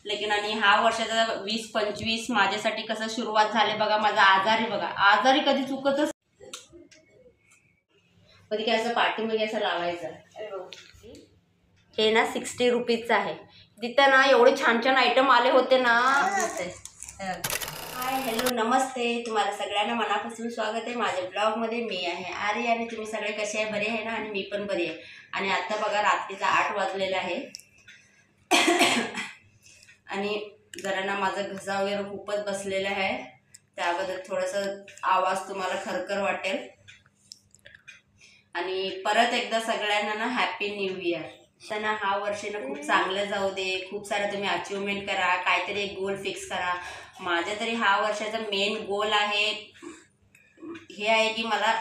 लेकिन आणि हा वर्षाचा 20-25 माझ्यासाठी कसं सुरुवात झाली बघा. माझा आजारी बघा, आजारी कधी चुकतच कधी काय असं पाठीमागे असं लावायचं. हे ना 60 रुपीजचं आहे. तिथं ना एवढे छान छान आयटम आले होते ना. हाय हॅलो नमस्ते, तुम्हाला सगळ्यांना मनापासून स्वागत आहे माझ्या ब्लॉगमध्ये. मी आहे आर्य आणि तुम्ही सगळे कसे आहे, बरे आहे ना. आणि मी पण बरी आहे. आणि आता बघा रात्रीचा 8 वाजलेला आहे. आणि जरा ना माझा घसा वगैरे खूपच बसलेला आहे, त्याबद्दल थोडंसं आवाज तुम्हाला खरखर वाटेल. आणि परत एकदा सगळ्यांना ना हॅपी न्यू इयर. त्यांना हा वर्ष ना खूप चांगलं जाऊ दे. खूप सारं तुम्ही अचिव्हमेंट करा, काहीतरी एक गोल फिक्स करा. माझ्या तरी हा वर्षाचा मेन गोल आहे हे आहे की मला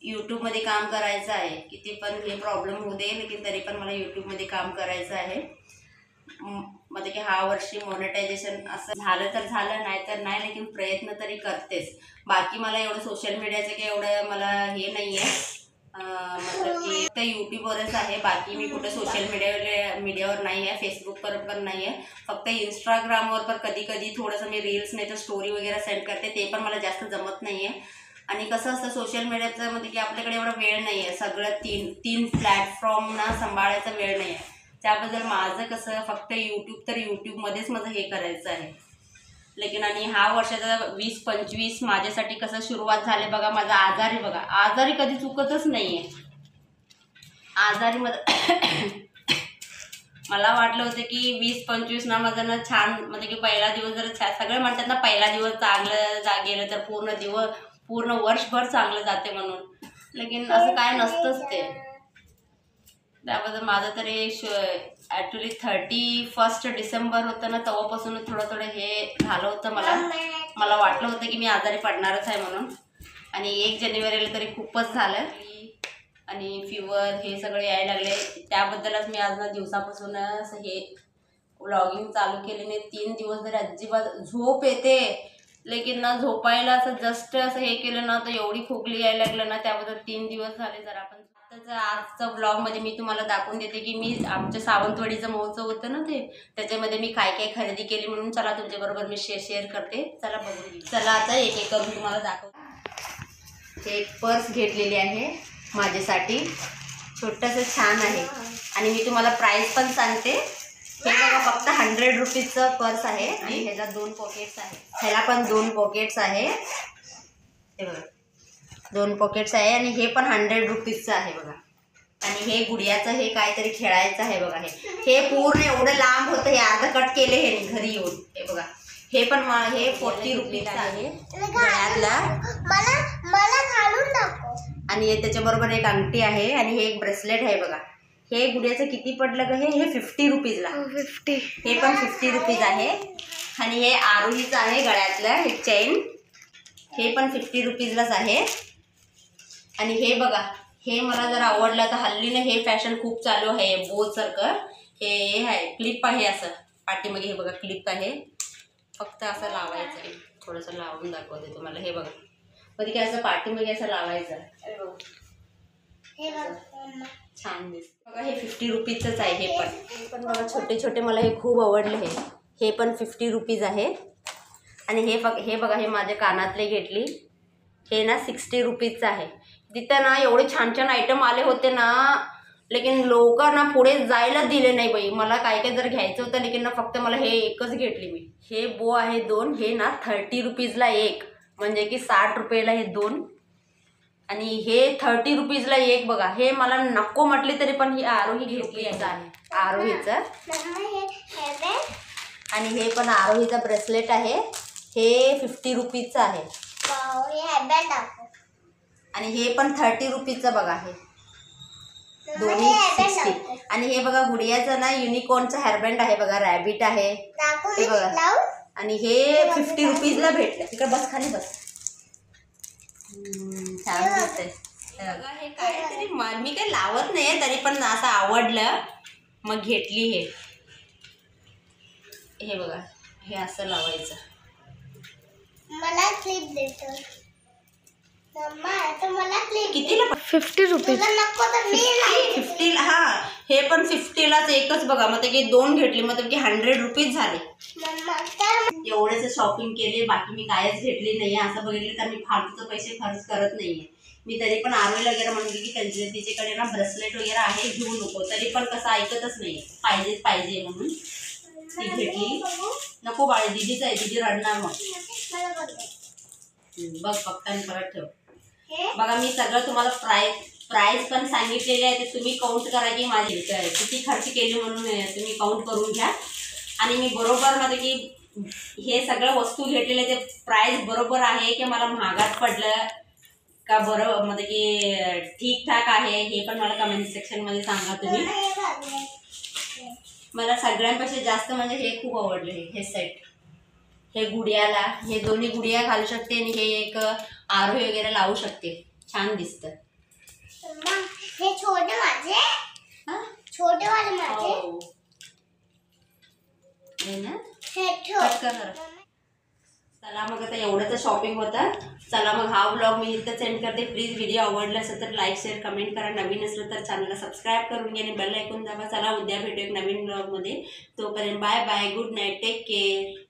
यूट्यूबमध्ये काम करायचं आहे. किती पण हे प्रॉब्लेम होऊ दे, लेकिन तरी पण मला यूट्यूबमध्ये काम करायचं आहे. म्हणजे की हा वर्षी मॉनिटायझेशन असं झालं तर झालं, नाही तर नाही, लेकिन प्रयत्न तरी करतेच. बाकी मला एवढं सोशल मीडियाचं काही एवढं मला हे नाही आहे, मतलब की तर यूट्यूबवरच आहे. बाकी मी कुठं सोशल मीडियावर नाही आहे, फेसबुकवर पण नाही आहे. फक्त इंस्टाग्रामवर पण कधी कधी थोडंसं मी रील्स नाही तर स्टोरी वगैरे सेंड करते, ते पण मला जास्त जमत नाही आहे. आणि कसं असतं सोशल मीडियाचं म्हणजे की आपल्याकडे एवढा वेळ नाही आहे, सगळं तीन प्लॅटफॉर्मना सांभाळायचा वेळ नाही आहे. त्याबद्दल माझं कसं फक्त यूट्यूब तर यूट्यूबमध्येच माझं हे करायचं आहे. लेकिन आणि हा वर्षाचा 20-25 माझ्यासाठी कसं सुरुवात झाली बघा. माझा आजारी बघा, आजारी कधी चुकतच नाही आहे. आजारी मला वाटलं होतं की 20-25 ना माझं ना छान, म्हणजे की पहिला दिवस जर सगळे म्हणतात ना पहिला दिवस चांगलं गेलं तर पूर्ण वर्षभर चांगलं जाते म्हणून, लेकिन असं काय नसतंच ते. त्याबद्दल माझं तरी ॲक्च्युली 31 डिसेंबर होतं ना, तेव्हापासून थोडं हे झालं होतं. मला वाटलं होतं की मी आजारी पडणारच आहे म्हणून. आणि 1 जानेवारीला तरी खूपच झालं आणि फिवर हे सगळे यायला लागले. त्याबद्दलच मी आज ना दिवसापासून असं हे व्लॉगिंग चालू केले नाही. 3 दिवस जरी अजिबात झोप येते, लेकिन ना झोपायला असं जस्ट असं हे केलं ना तर एवढी खोकली यायला लागलं ना. त्याबद्दल 3 दिवस झाले. जरा आपण आजचा ब्लॉगमध्ये मी तुम्हाला दाखवून देते की मी आमच्या सावंतवाडीचा महोत्सव होतं ना त्याच्यामध्ये मी काय काय खरेदी केली म्हणून. चला तुमच्याबरोबर मी शेअर करते, चला बघून घेऊ. चला आता एक एक करून तुम्हाला दाखवते. एक पर्स घेतलेली आहे माझ्यासाठी, छोटंसं छान आहे. आणि मी तुम्हाला प्राईस पण सांगते. हे बघा फक्त 100 रुपीजचं पर्स आहे आणि ह्याला 2 पॉकेट्स आहे. ह्याला पण 2 पॉकेट्स आहे. हे बघा 2 पॉकेट्स आहे. आणि हे पण 100 रुपीजचं आहे बघा. आणि हे गुडियाचं हे काहीतरी खेळायचं आहे बघा. हे पूर्ण एवढं लांब होतं, हे अर्ध कट केले हे घरी येऊन. हे बघा हे पण हे 40 रुपीजचं आहे गळ्यातला. मला घालून दाखव. आणि त्याच्याबरोबर एक अंगठी आहे आणि हे एक ब्रेसलेट आहे बघा. हे गुडियाचं किती पडलं ग? हे 50 रुपीजला. 50. हे पण 50 रुपीज आहे. आणि हे आरोहीचं आहे गळ्यातलं हे चेन, हे पण 50 रुपीजलाच आहे. आणि हे बघा हे मला जर आवडलं. तर हल्ली ना हे फॅशन खूप चालू आहे बोसारखं. हे आहे क्लिप आहे असं पाठीमागे. हे बघा क्लिप आहे, फक्त असं लावायचं आहे. थोडंसं लावून दाखवते तुम्हाला. हे बघा कधी काय असं पाठीमागे असं लावायचं. छान दिसतं बघा. हे 50 रुपीजचंच आहे. हे पण बघा छोटे छोटे, मला हे खूप आवडले. हे पण 50 रुपीज आहे. आणि हे बघा हे माझ्या कानातले घेतली. हे ना 60 रुपीजचं आहे. तिथं ना एवढे छान छान आयटम आले होते ना, लेकिन लोक ना पुढे जायला दिले नाही बाई. मला काय काय जर घ्यायचं होतं, लेकिन ना फक्त मला हे एकच घेतली मी. हे बो आहे 2. हे ना 30 रुपीजला एक, म्हणजे की 60 रुपयाला हे 2. आणि हे 30 रुपीजला एक बघा. हे मला नको म्हटले तरी पण ही आरोही घेतली आहे, आरोहीचं. आणि हे पण आरोहीचा ब्रेसलेट आहे. हे 50 रुपीजचं आहे. आणि हे पण 30 रुपीजचं बघा. हे दोन्ही 60. आणि हे बघा गुडियाचं ना युनिकॉर्नचं हेअरबँड आहे बघा, रॅबिट आहे हे बघा. आणि हे 50 रुपीजला भेटलं. तिकडे बस, खाली बस. छान दिसतंय बघा. हे काहीतरी मी काही लावत नाही, तरी पण असं आवडलं मग घेतली. हे बघा हे असं लावायचं. मला क्लिप देतो. कितीला 50 रुपीज. 50. हा, हे पण 50लाच एकच बघा. मग ते 2 घेतली मग 100 रुपीज झाले. एवढेच शॉपिंग केली, बाकी मी कायच घेतली नाही. असं बघितलं तर मी फालतूचे पैसे खर्च करत नाहीये. मी तरी पण आरोहीला वगैरे म्हणली की तिच्याकडे ना ब्रेसलेट वगैरे आहे, घेऊ नको. तरी पण कसं ऐकतच नाही, पाहिजेच पाहिजे म्हणून ती घेतली. नको बाळे, दीदीच आहे, दीदी रडणार मग. बघ फक्त आणि परत ठेव. बघा मी सगळं तुम्हाला प्राइस पण सांगितलेले आहे. ते तुम्ही काउंट करा की माझी किती खर्च केली म्हणून तुम्ही काउंट करून घ्या. आणि मी बरोबर म्हणजे की हे सगळं वस्तू घेतलेले ते प्राइस बरोबर आहे की मला महागात पडलं का बरं, म्हणजे की ठीकठाक आहे हे पण मला कमेंट सेक्शनमध्ये सांगा तुम्ही. मला सगळ्यांपेक्षा जास्त म्हणजे हे खूप आवडले. हे सेट, हे गुडियाला, हे दोन्ही गुडिया घालू शकते आणि हे एक आरोही वगैरे लावू शकते. छान दिसतं. हे छोटे माझे, छोटे वाले माझे. कट कर. चला मग आता एवढंच शॉपिंग होतं. चला मग हा व्लॉग मी इथं सेंड करते. प्लीज व्हिडिओ आवडला असेल तर लाईक शेअर कमेंट करा. नवीन असलं तर चॅनलला सबस्क्राईब करून घ्या आणि बेल आयकॉन दाबा. चला उद्या भेटू एक नवीन व्लॉगमध्ये. तोपर्यंत bye bye, good night, take care.